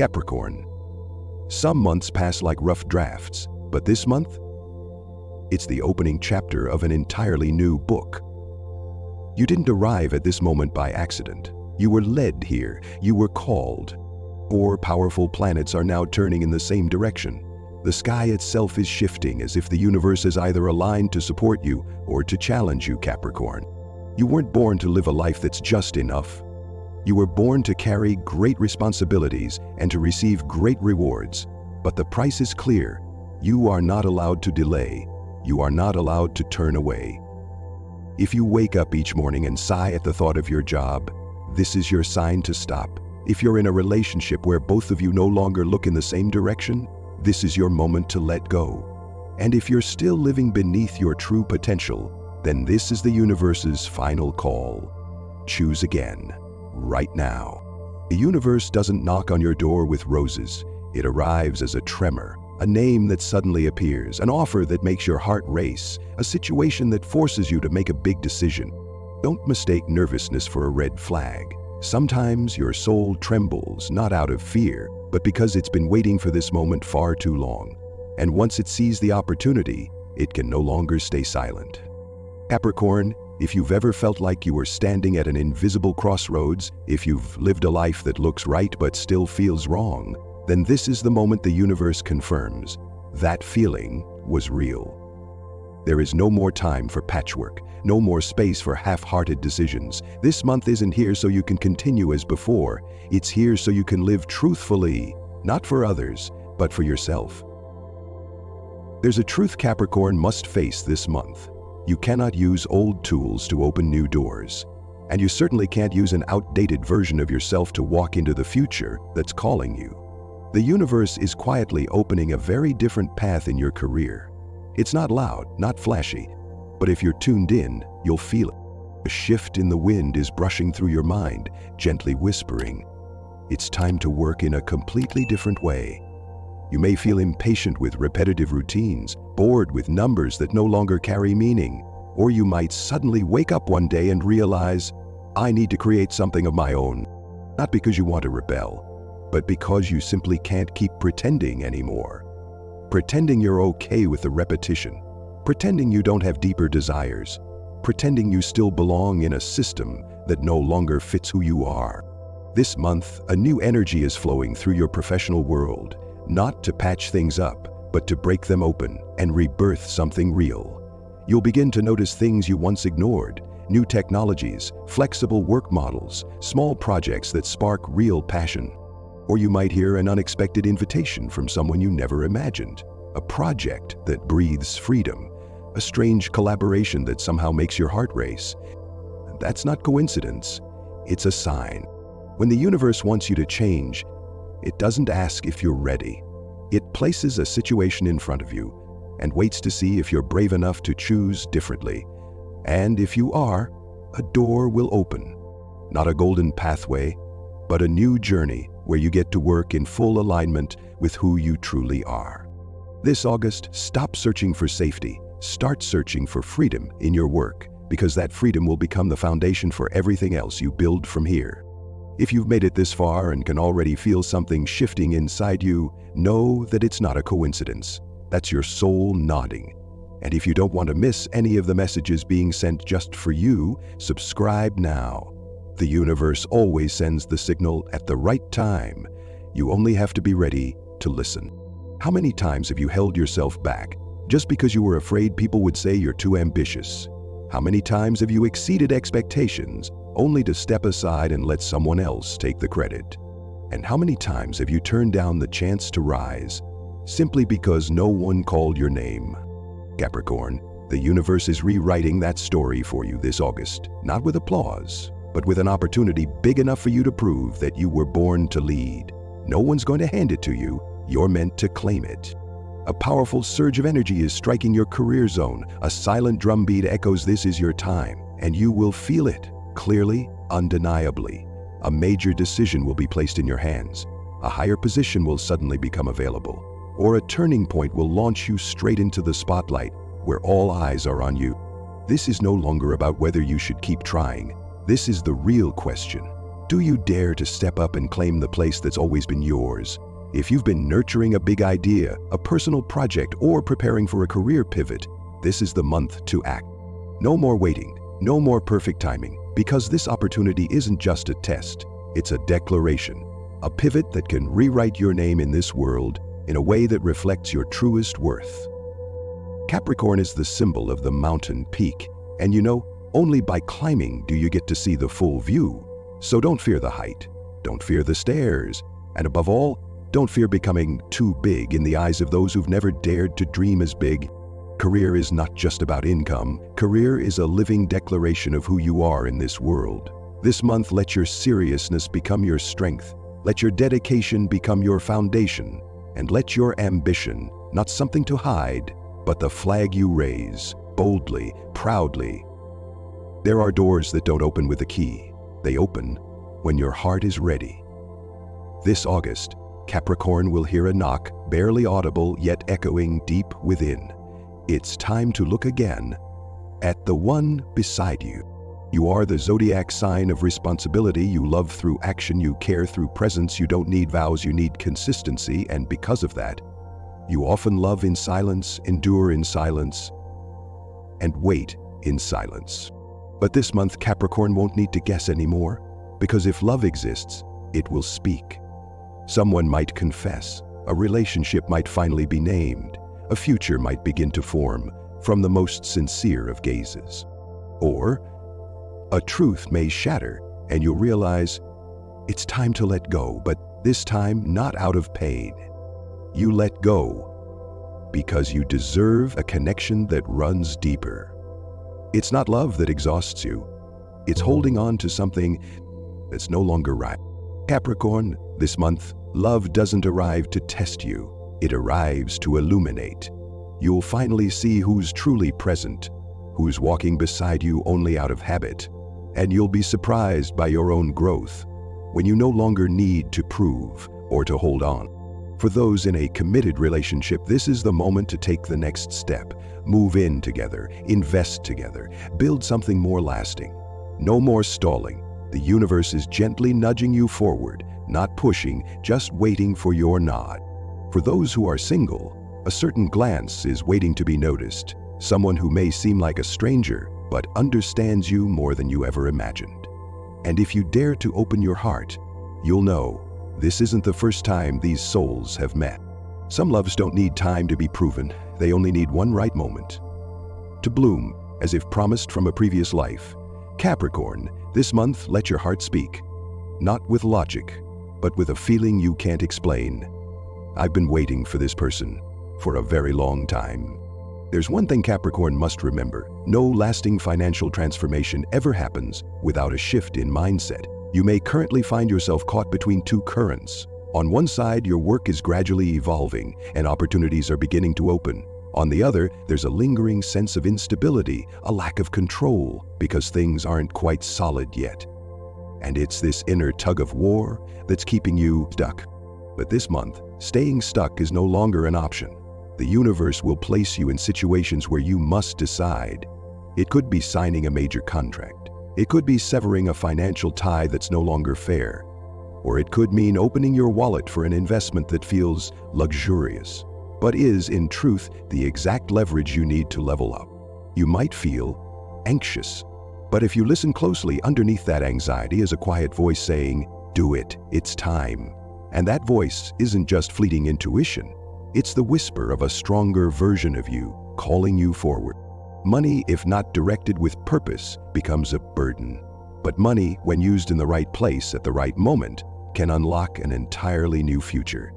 Capricorn. Some months pass like rough drafts, but this month, it's the opening chapter of an entirely new book. You didn't arrive at this moment by accident. You were led here. You were called. 4 powerful planets are now turning in the same direction. The sky itself is shifting as if the universe is either aligned to support you or to challenge you, Capricorn. You weren't born to live a life that's just enough. You were born to carry great responsibilities and to receive great rewards. But the price is clear. You are not allowed to delay. You are not allowed to turn away. If you wake up each morning and sigh at the thought of your job, this is your sign to stop. If you're in a relationship where both of you no longer look in the same direction, this is your moment to let go. And if you're still living beneath your true potential, then this is the universe's final call. Choose again, right now. The universe doesn't knock on your door with roses. It arrives as a tremor, a name that suddenly appears, an offer that makes your heart race, a situation that forces you to make a big decision. Don't mistake nervousness for a red flag. Sometimes your soul trembles, not out of fear, but because it's been waiting for this moment far too long. And once it sees the opportunity, it can no longer stay silent. Capricorn, if you've ever felt like you were standing at an invisible crossroads, if you've lived a life that looks right but still feels wrong, then this is the moment the universe confirms that feeling was real. There is no more time for patchwork, no more space for half-hearted decisions. This month isn't here so you can continue as before. It's here so you can live truthfully, not for others, but for yourself. There's a truth Capricorn must face this month. You cannot use old tools to open new doors. And you certainly can't use an outdated version of yourself to walk into the future that's calling you. The universe is quietly opening a very different path in your career. It's not loud, not flashy, but if you're tuned in, you'll feel it. A shift in the wind is brushing through your mind, gently whispering, it's time to work in a completely different way. You may feel impatient with repetitive routines, bored with numbers that no longer carry meaning, or you might suddenly wake up one day and realize, I need to create something of my own. Not because you want to rebel, but because you simply can't keep pretending anymore. Pretending you're okay with the repetition. Pretending you don't have deeper desires. Pretending you still belong in a system that no longer fits who you are. This month, a new energy is flowing through your professional world, not to patch things up, but to break them open and rebirth something real. You'll begin to notice things you once ignored, new technologies, flexible work models, small projects that spark real passion. Or you might hear an unexpected invitation from someone you never imagined, a project that breathes freedom, a strange collaboration that somehow makes your heart race. That's not coincidence, it's a sign. When the universe wants you to change, it doesn't ask if you're ready. It places a situation in front of you and waits to see if you're brave enough to choose differently. And if you are, a door will open. Not a golden pathway, but a new journey where you get to work in full alignment with who you truly are. This August, stop searching for safety. Start searching for freedom in your work, because that freedom will become the foundation for everything else you build from here. If you've made it this far and can already feel something shifting inside you, know that it's not a coincidence. That's your soul nodding. And if you don't want to miss any of the messages being sent just for you, subscribe now. The universe always sends the signal at the right time. You only have to be ready to listen. How many times have you held yourself back just because you were afraid people would say you're too ambitious? How many times have you exceeded expectations only to step aside and let someone else take the credit? And how many times have you turned down the chance to rise simply because no one called your name? Capricorn, the universe is rewriting that story for you this August, not with applause, but with an opportunity big enough for you to prove that you were born to lead. No one's going to hand it to you, you're meant to claim it. A powerful surge of energy is striking your career zone. A silent drumbeat echoes, this is your time, and you will feel it, clearly, undeniably. A major decision will be placed in your hands. A higher position will suddenly become available, or a turning point will launch you straight into the spotlight, where all eyes are on you. This is no longer about whether you should keep trying. This is the real question. Do you dare to step up and claim the place that's always been yours? If you've been nurturing a big idea, a personal project, or preparing for a career pivot, this is the month to act. No more waiting, no more perfect timing, because this opportunity isn't just a test, it's a declaration, a pivot that can rewrite your name in this world in a way that reflects your truest worth. Capricorn is the symbol of the mountain peak, and only by climbing do you get to see the full view. So don't fear the height, don't fear the stairs, and above all, don't fear becoming too big in the eyes of those who've never dared to dream as big. Career is not just about income. Career is a living declaration of who you are in this world. This month, let your seriousness become your strength. Let your dedication become your foundation. And let your ambition, not something to hide, but the flag you raise, boldly, proudly. There are doors that don't open with a key. They open when your heart is ready. This August, Capricorn will hear a knock, barely audible yet echoing deep within. It's time to look again at the one beside you. You are the Zodiac sign of responsibility. You love through action, you care through presence, you don't need vows, you need consistency, and because of that, you often love in silence, endure in silence, and wait in silence. But this month, Capricorn won't need to guess anymore, because if love exists, it will speak. Someone might confess, a relationship might finally be named, a future might begin to form from the most sincere of gazes. Or a truth may shatter, and you'll realize it's time to let go, but this time not out of pain. You let go because you deserve a connection that runs deeper. It's not love that exhausts you. It's holding on to something that's no longer right. Capricorn, this month, love doesn't arrive to test you. It arrives to illuminate. You'll finally see who's truly present, who's walking beside you only out of habit, and you'll be surprised by your own growth when you no longer need to prove or to hold on. For those in a committed relationship, this is the moment to take the next step. Move in together, invest together, build something more lasting. No more stalling. The universe is gently nudging you forward, not pushing, just waiting for your nod. For those who are single, a certain glance is waiting to be noticed. Someone who may seem like a stranger, but understands you more than you ever imagined. And if you dare to open your heart, you'll know this isn't the first time these souls have met. Some loves don't need time to be proven. They only need one right moment to bloom, as if promised from a previous life. Capricorn, this month, let your heart speak. Not with logic, but with a feeling you can't explain. I've been waiting for this person for a very long time. There's one thing Capricorn must remember. No lasting financial transformation ever happens without a shift in mindset. You may currently find yourself caught between two currents. On one side, your work is gradually evolving and opportunities are beginning to open. On the other, there's a lingering sense of instability, a lack of control, because things aren't quite solid yet. And it's this inner tug of war that's keeping you stuck. But this month, staying stuck is no longer an option. The universe will place you in situations where you must decide. It could be signing a major contract. It could be severing a financial tie that's no longer fair. Or it could mean opening your wallet for an investment that feels luxurious, but is, in truth, the exact leverage you need to level up. You might feel anxious, but if you listen closely, underneath that anxiety is a quiet voice saying, "Do it, it's time." And that voice isn't just fleeting intuition. It's the whisper of a stronger version of you, calling you forward. Money, if not directed with purpose, becomes a burden. But money, when used in the right place at the right moment, can unlock an entirely new future.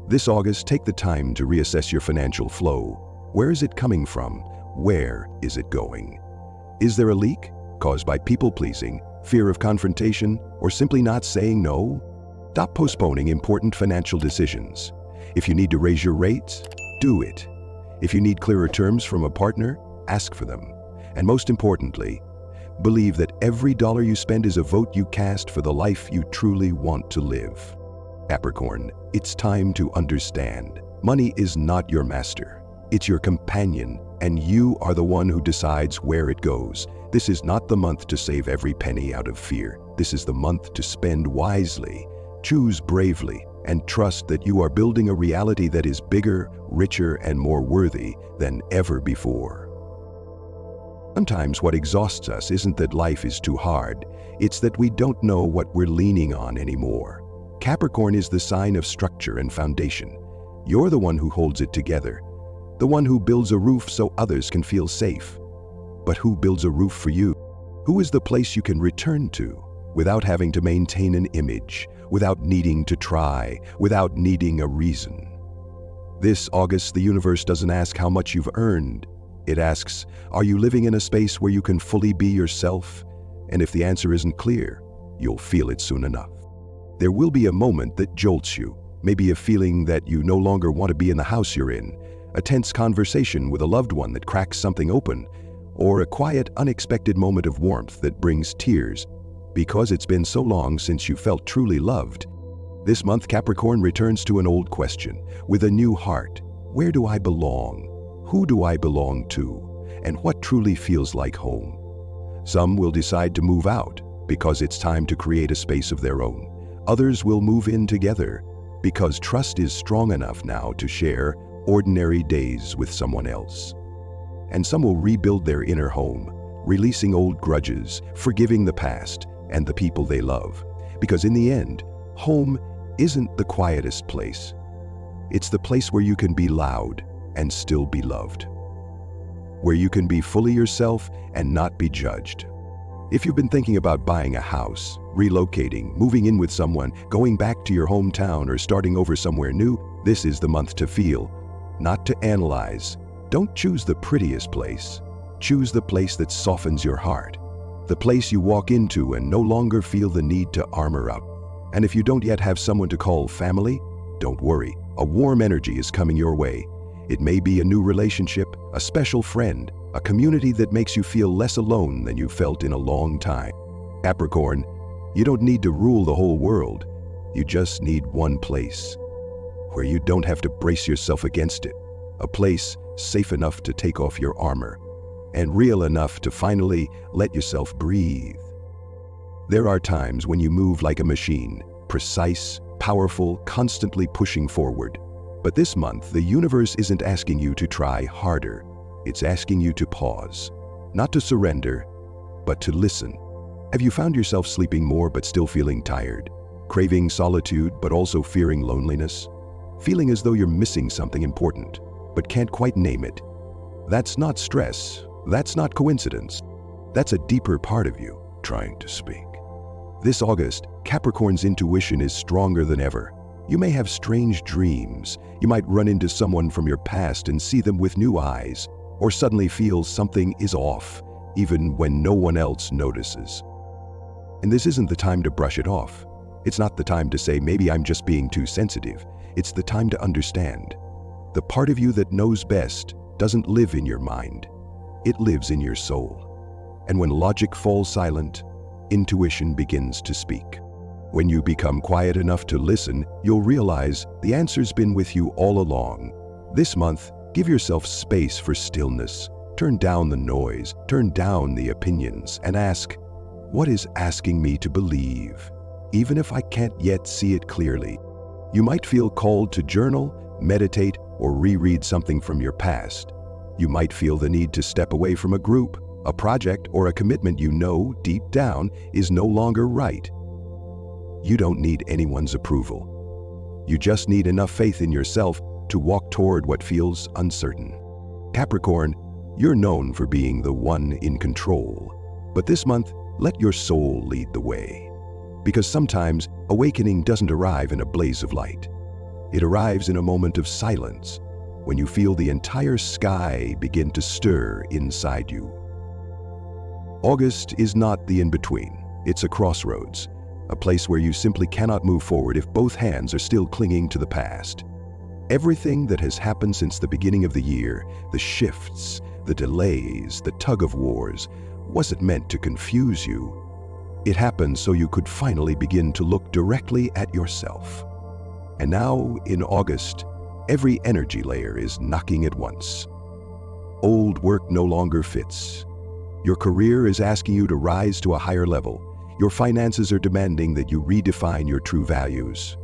This August, take the time to reassess your financial flow. Where is it coming from? Where is it going? Is there a leak caused by people-pleasing, fear of confrontation, or simply not saying no? Stop postponing important financial decisions. If you need to raise your rates, do it. If you need clearer terms from a partner, ask for them. And most importantly, believe that every dollar you spend is a vote you cast for the life you truly want to live. Capricorn, it's time to understand. Money is not your master. It's your companion, and you are the one who decides where it goes. This is not the month to save every penny out of fear. This is the month to spend wisely, choose bravely, and trust that you are building a reality that is bigger, richer, and more worthy than ever before. Sometimes what exhausts us isn't that life is too hard, it's that we don't know what we're leaning on anymore. Capricorn is the sign of structure and foundation. You're the one who holds it together, the one who builds a roof so others can feel safe. But who builds a roof for you? Who is the place you can return to without having to maintain an image, without needing to try, without needing a reason? This August, the universe doesn't ask how much you've earned. It asks, are you living in a space where you can fully be yourself? And if the answer isn't clear, you'll feel it soon enough. There will be a moment that jolts you, maybe a feeling that you no longer want to be in the house you're in, a tense conversation with a loved one that cracks something open, or a quiet, unexpected moment of warmth that brings tears, because it's been so long since you felt truly loved. This month, Capricorn returns to an old question, with a new heart. Where do I belong? Who do I belong to? And what truly feels like home? Some will decide to move out, because it's time to create a space of their own. Others will move in together, because trust is strong enough now to share ordinary days with someone else. And some will rebuild their inner home, releasing old grudges, forgiving the past and the people they love. Because in the end, home isn't the quietest place. It's the place where you can be loud and still be loved. Where you can be fully yourself and not be judged. If you've been thinking about buying a house, relocating, moving in with someone, going back to your hometown, or starting over somewhere new, this is the month to feel, not to analyze. Don't choose the prettiest place. Choose the place that softens your heart. The place you walk into and no longer feel the need to armor up. And if you don't yet have someone to call family, don't worry. A warm energy is coming your way. It may be a new relationship, a special friend, a community that makes you feel less alone than you felt in a long time. Capricorn, you don't need to rule the whole world. You just need one place where you don't have to brace yourself against it. A place safe enough to take off your armor and real enough to finally let yourself breathe. There are times when you move like a machine, precise, powerful, constantly pushing forward. But this month, the universe isn't asking you to try harder. It's asking you to pause, not to surrender, but to listen. Have you found yourself sleeping more but still feeling tired? Craving solitude but also fearing loneliness? Feeling as though you're missing something important, but can't quite name it? That's not stress. That's not coincidence. That's a deeper part of you trying to speak. This August, Capricorn's intuition is stronger than ever. You may have strange dreams. You might run into someone from your past and see them with new eyes, or suddenly feel something is off, even when no one else notices. And this isn't the time to brush it off. It's not the time to say, maybe I'm just being too sensitive. It's the time to understand. The part of you that knows best doesn't live in your mind. It lives in your soul. And when logic falls silent, intuition begins to speak. When you become quiet enough to listen, you'll realize the answer's been with you all along. This month, give yourself space for stillness. Turn down the noise, turn down the opinions, and ask, what is asking me to believe? Even if I can't yet see it clearly. You might feel called to journal, meditate, or reread something from your past. You might feel the need to step away from a group, a project, or a commitment you know deep down is no longer right. You don't need anyone's approval. You just need enough faith in yourself to walk toward what feels uncertain. Capricorn, you're known for being the one in control. But this month, let your soul lead the way. Because sometimes awakening doesn't arrive in a blaze of light. It arrives in a moment of silence, when you feel the entire sky begin to stir inside you. August is not the in-between. It's a crossroads, a place where you simply cannot move forward if both hands are still clinging to the past. Everything that has happened since the beginning of the year, the shifts, the delays, the tug-of-wars, wasn't meant to confuse you. It happened so you could finally begin to look directly at yourself. And now, in August, every energy layer is knocking at once. Old work no longer fits. Your career is asking you to rise to a higher level. Your finances are demanding that you redefine your true values.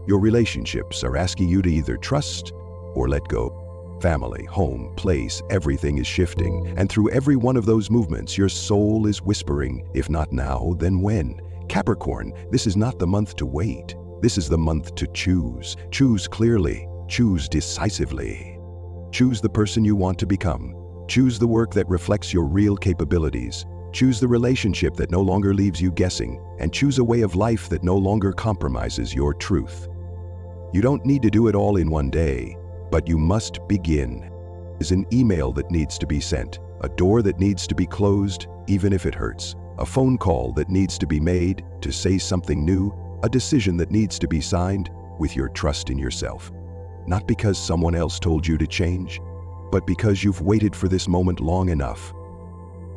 Your relationships are asking you to either trust or let go. Family, home, place, everything is shifting, and through every one of those movements, your soul is whispering, if not now, then when? Capricorn, this is not the month to wait. This is the month to choose. Choose clearly. Choose decisively. Choose the person you want to become. Choose the work that reflects your real capabilities. Choose the relationship that no longer leaves you guessing, and choose a way of life that no longer compromises your truth. You don't need to do it all in one day, but you must begin. Is an email that needs to be sent, a door that needs to be closed, even if it hurts, a phone call that needs to be made to say something new, a decision that needs to be signed with your trust in yourself. Not because someone else told you to change, but because you've waited for this moment long enough.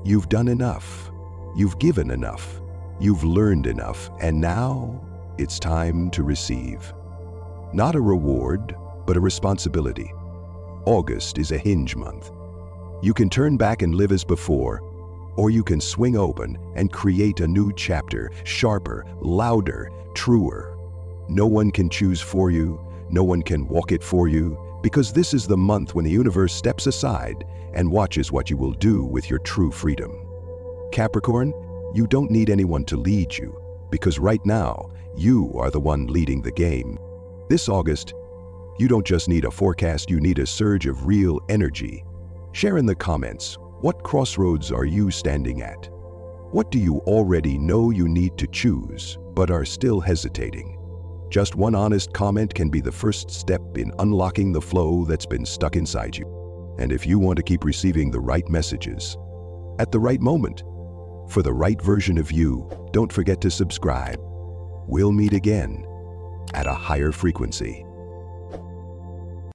You've done enough. You've given enough. You've learned enough, and now it's time to receive. Not a reward, but a responsibility. August is a hinge month. You can turn back and live as before, or you can swing open and create a new chapter, sharper, louder, truer. No one can choose for you, no one can walk it for you, because this is the month when the universe steps aside and watches what you will do with your true freedom. Capricorn, you don't need anyone to lead you, because right now, you are the one leading the game. This August, you don't just need a forecast, you need a surge of real energy. Share in the comments, what crossroads are you standing at? What do you already know you need to choose, but are still hesitating? Just one honest comment can be the first step in unlocking the flow that's been stuck inside you. And if you want to keep receiving the right messages, at the right moment, for the right version of you, don't forget to subscribe. We'll meet again at a higher frequency.